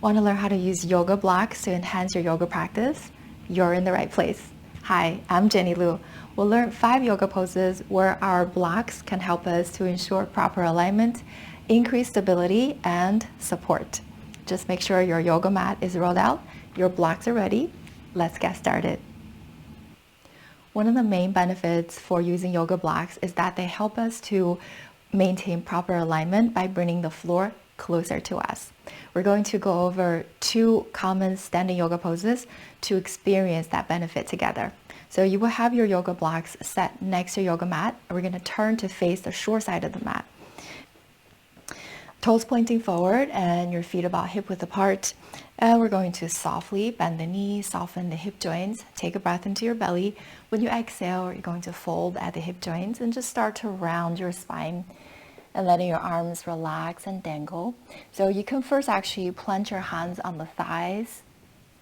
Want to learn how to use yoga blocks to enhance your yoga practice? You're in the right place. Hi, I'm Jenny Liu. We'll learn 5 yoga poses where our blocks can help us to ensure proper alignment, increase stability, and support. Just make sure your yoga mat is rolled out, your blocks are ready. Let's get started. One of the main benefits for using yoga blocks is that they help us to maintain proper alignment by bringing the floor closer to us. We're going to go over 2 common standing yoga poses to experience that benefit together. So you will have your yoga blocks set next to your yoga mat. We're going to turn to face the short side of the mat. Toes pointing forward and your feet about hip width apart. And we're going to softly bend the knees, soften the hip joints. Take a breath into your belly. When you exhale, you're going to fold at the hip joints and just start to round your spine and letting your arms relax and dangle. So you can first actually plant your hands on the thighs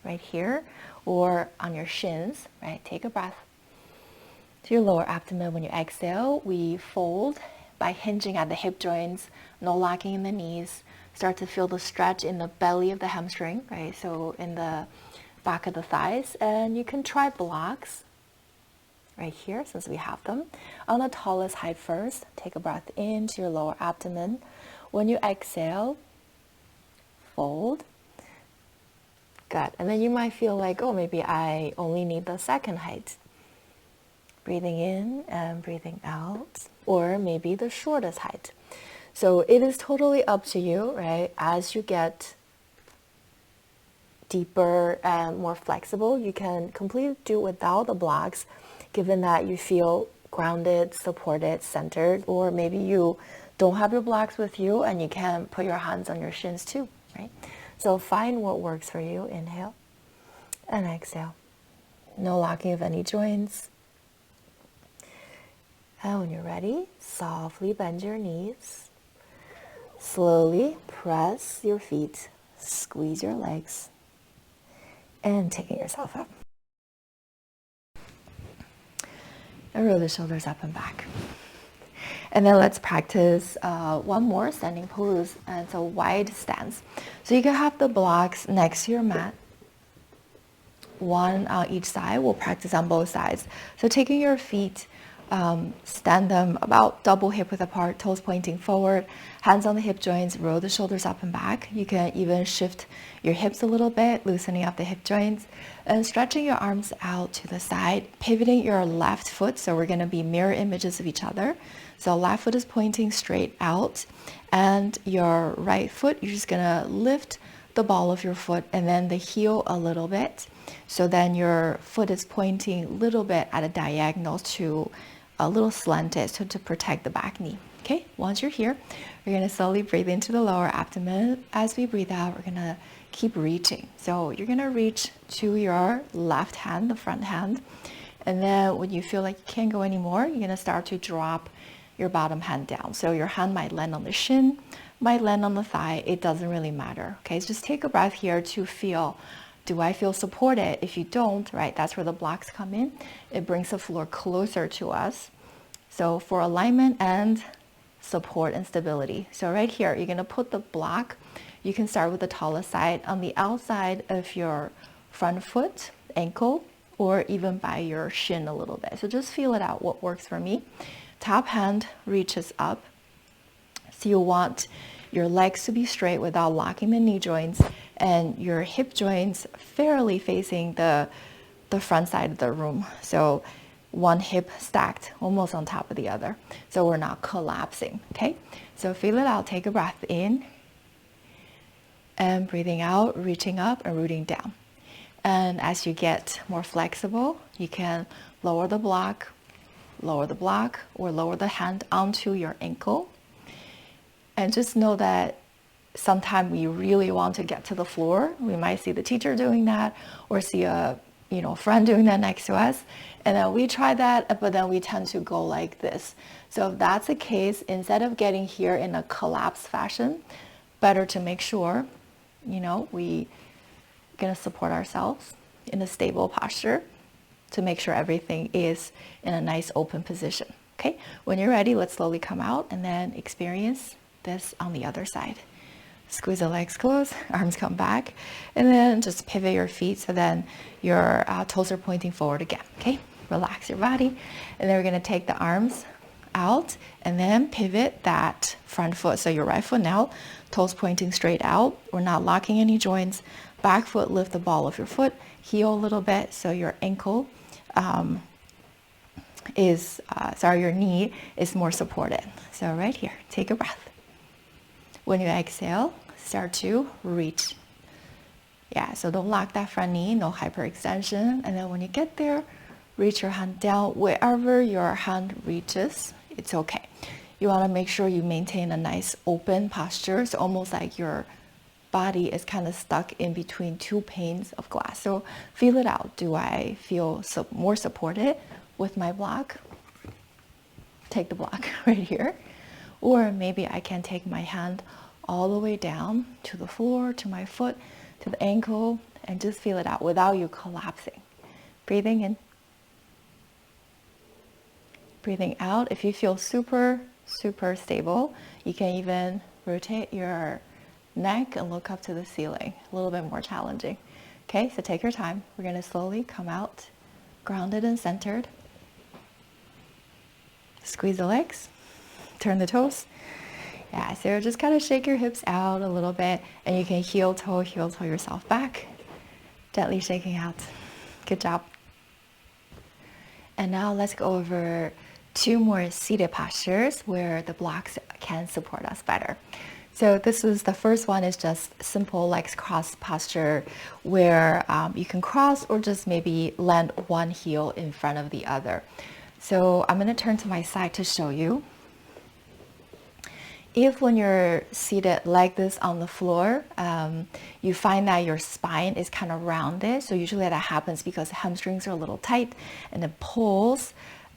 right here or on your shins, right? Take a breath to your lower abdomen. When you exhale, we fold by hinging at the hip joints, no locking in the knees. Start to feel the stretch in the belly of the hamstring, right? So in the back of the thighs. And you can try blocks right here, since we have them. On the tallest height first, take a breath into your lower abdomen. When you exhale, fold. Good. And then you might feel like, oh, maybe I only need the second height. Breathing in and breathing out, or maybe the shortest height. So it is totally up to you, right? As you get deeper and more flexible, you can completely do without the blocks, given that you feel grounded, supported, centered, or maybe you don't have your blocks with you and you can put your hands on your shins too, right? So find what works for you. Inhale and exhale. No locking of any joints. And when you're ready, softly bend your knees. Slowly press your feet, squeeze your legs, and taking yourself up. And roll the shoulders up and back. And then let's practice one more standing pose. And it's a wide stance. So you can have the blocks next to your mat, one on each side. We'll practice on both sides. So taking your feet, stand them about double hip width apart, toes pointing forward, hands on the hip joints, roll the shoulders up and back. You can even shift your hips a little bit, loosening up the hip joints, and stretching your arms out to the side, pivoting your left foot. So we're going to be mirror images of each other. So left foot is pointing straight out, and your right foot, you're just going to lift the ball of your foot and then the heel a little bit. So then your foot is pointing a little bit at a diagonal to a little slanted, so to protect the back knee. Okay, once you're here, we're going to slowly breathe into the lower abdomen. As we breathe out, we're going to keep reaching. So you're going to reach to your left hand, the front hand. And then when you feel like you can't go anymore, you're going to start to drop your bottom hand down. So your hand might land on the shin, might land on the thigh. It doesn't really matter. Okay, so just take a breath here to feel, do I feel supported? If you don't, right, that's where the blocks come in. It brings the floor closer to us. So for alignment and support and stability. So right here, you're going to put the block. You can start with the tallest side on the outside of your front foot, ankle, or even by your shin a little bit. So just feel it out, what works for me. Top hand reaches up. So you want your legs to be straight without locking the knee joints, and your hip joints fairly facing the front side of the room. So one hip stacked almost on top of the other. So we're not collapsing, okay? So feel it out, take a breath in, and breathing out, reaching up and rooting down. And as you get more flexible, you can lower the block, or lower the hand onto your ankle. And just know that sometimes we really want to get to the floor. We might see the teacher doing that or see a friend doing that next to us. And then we try that, but then we tend to go like this. So if that's the case, instead of getting here in a collapsed fashion, better to make sure, we gonna support ourselves in a stable posture to make sure everything is in a nice open position. Okay, when you're ready, let's slowly come out and then experience this on the other side. Squeeze the legs close, arms come back, and then just pivot your feet so then your toes are pointing forward again, okay? Relax your body, and then we're gonna take the arms out and then pivot that front foot. So your right foot now, toes pointing straight out. We're not locking any joints. Back foot, lift the ball of your foot, heel a little bit so your ankle your knee is more supported. So right here, take a breath. When you exhale, start to reach. Yeah, so don't lock that front knee, no hyperextension. And then when you get there, reach your hand down. Wherever your hand reaches, it's okay. You want to make sure you maintain a nice open posture. It's almost like your body is kind of stuck in between two panes of glass. So feel it out. Do I feel more supported with my block? Take the block right here. Or maybe I can take my hand all the way down to the floor, to my foot, to the ankle, and just feel it out without you collapsing. Breathing in. Breathing out. If you feel super, super stable, you can even rotate your neck and look up to the ceiling. A little bit more challenging. Okay, so take your time. We're going to slowly come out, grounded and centered. Squeeze the legs, turn the toes. Yeah, so just kind of shake your hips out a little bit, and you can heel toe yourself back. Gently shaking out. Good job. And now let's go over 2 more seated postures where the blocks can support us better. So this is the first one is just simple legs cross posture where you can cross or just maybe land one heel in front of the other. So I'm going to turn to my side to show you. If when you're seated like this on the floor, you find that your spine is kind of rounded. So usually that happens because hamstrings are a little tight and it pulls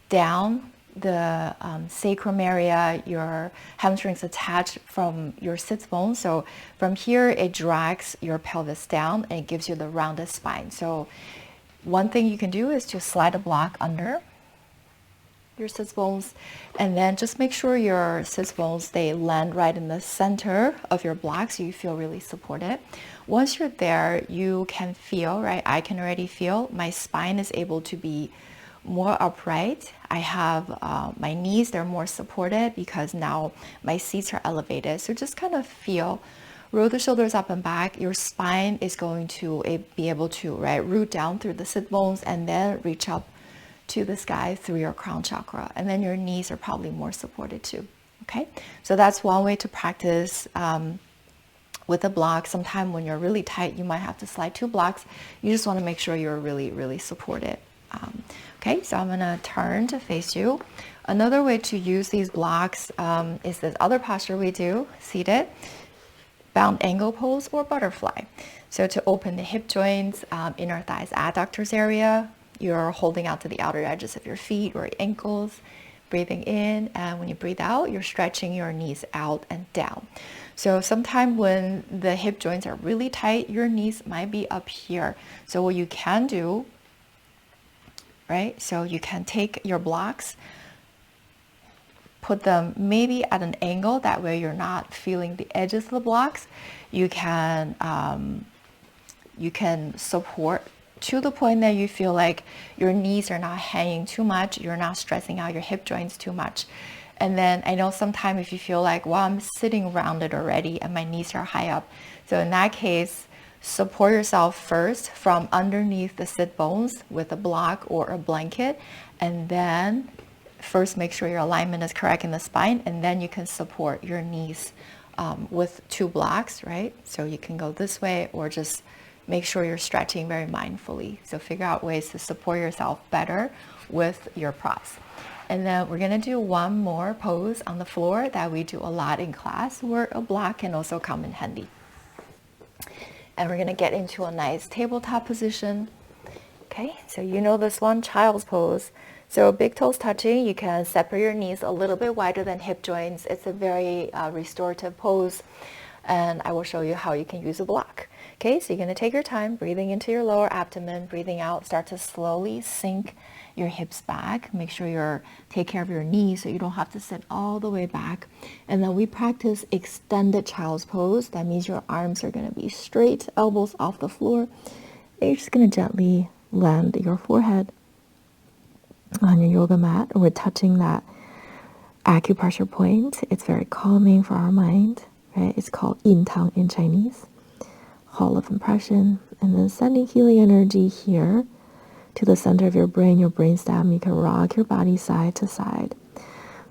down the sacrum area, your hamstrings attach from your sits bone. So from here, it drags your pelvis down and it gives you the rounded spine. So one thing you can do is to slide a block under your sits bones, and then just make sure your sits bones, they land right in the center of your block so you feel really supported. Once you're there, you can feel, right? I can already feel my spine is able to be more upright. I have my knees, they're more supported because now my seats are elevated. So just kind of feel, roll the shoulders up and back. Your spine is going to be able to, right, root down through the sit bones and then reach up to the sky through your crown chakra, and then your knees are probably more supported too. Okay, so that's one way to practice with a block. Sometime when you're really tight, you might have to slide 2 blocks. You just want to make sure you're really, really supported. Okay, so I'm gonna turn to face you. Another way to use these blocks is this other posture we do, seated, bound angle pose or butterfly. So to open the hip joints, inner thighs, adductors area, you're holding out to the outer edges of your feet or your ankles, breathing in, and when you breathe out, you're stretching your knees out and down. So sometimes when the hip joints are really tight, your knees might be up here. So what you can do, right? So you can take your blocks, put them maybe at an angle, that way you're not feeling the edges of the blocks. You can support to the point that you feel like your knees are not hanging too much, you're not stressing out your hip joints too much. And then I know sometimes if you feel like, well, I'm sitting rounded already and my knees are high up. So in that case, support yourself first from underneath the sit bones with a block or a blanket. And then first make sure your alignment is correct in the spine, and then you can support your knees with 2 blocks, right? So you can go this way or just make sure you're stretching very mindfully. So figure out ways to support yourself better with your props. And then we're gonna do one more pose on the floor that we do a lot in class where a block can also come in handy. And we're gonna get into a nice tabletop position. Okay, so you know this one, child's pose. So big toes touching, you can separate your knees a little bit wider than hip joints. It's a very restorative pose. And I will show you how you can use a block. Okay, so you're going to take your time breathing into your lower abdomen, breathing out, start to slowly sink your hips back. Make sure you're take care of your knees so you don't have to sit all the way back. And then we practice extended child's pose. That means your arms are going to be straight, elbows off the floor. And you're just going to gently land your forehead on your yoga mat. We're touching that acupressure point. It's very calming for our mind, right? It's called Yin Tang in Chinese, Hall of Impression. And then sending healing energy here to the center of your brain, your brainstem. You can rock your body side to side.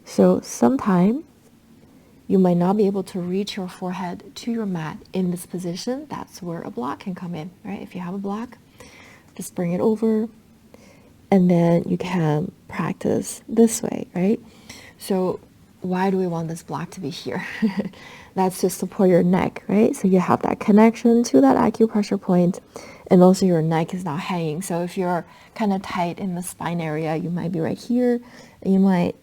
So sometime you might not be able to reach your forehead to your mat in this position. That's where a block can come in, right? If you have a block, just bring it over, and then you can practice this way, right? So why do we want this block to be here? That's to support your neck, right? So you have that connection to that acupressure point, and also your neck is not hanging. So if you're kind of tight in the spine area, you might be right here, and you might,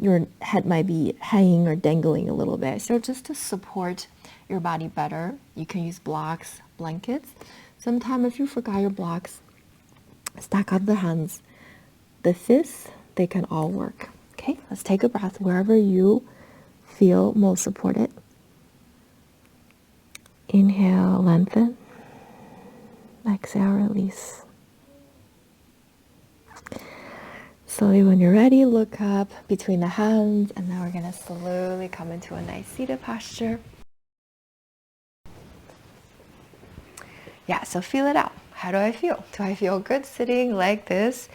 your head might be hanging or dangling a little bit. So just to support your body better, you can use blocks, blankets. Sometimes if you forgot your blocks, stack out the hands. The fists, they can all work. Okay, let's take a breath wherever you feel most supported. Inhale, lengthen. Exhale, release. Slowly, when you're ready, look up between the hands, and now we're going to slowly come into a nice seated posture. Yeah, so feel it out. How do I feel? Do I feel good sitting like this?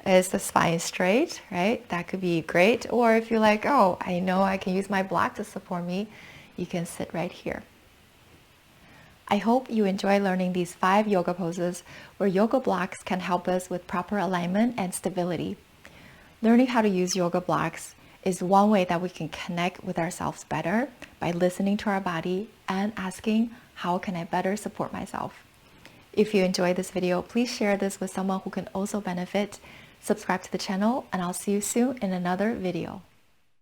Is the spine straight, right? That could be great. Or if you're like, oh, I know I can use my block to support me, you can sit right here. I hope you enjoy learning these 5 yoga poses where yoga blocks can help us with proper alignment and stability. Learning how to use yoga blocks is one way that we can connect with ourselves better by listening to our body and asking, how can I better support myself? If you enjoyed this video, please share this with someone who can also benefit. Subscribe to the channel, and I'll see you soon in another video.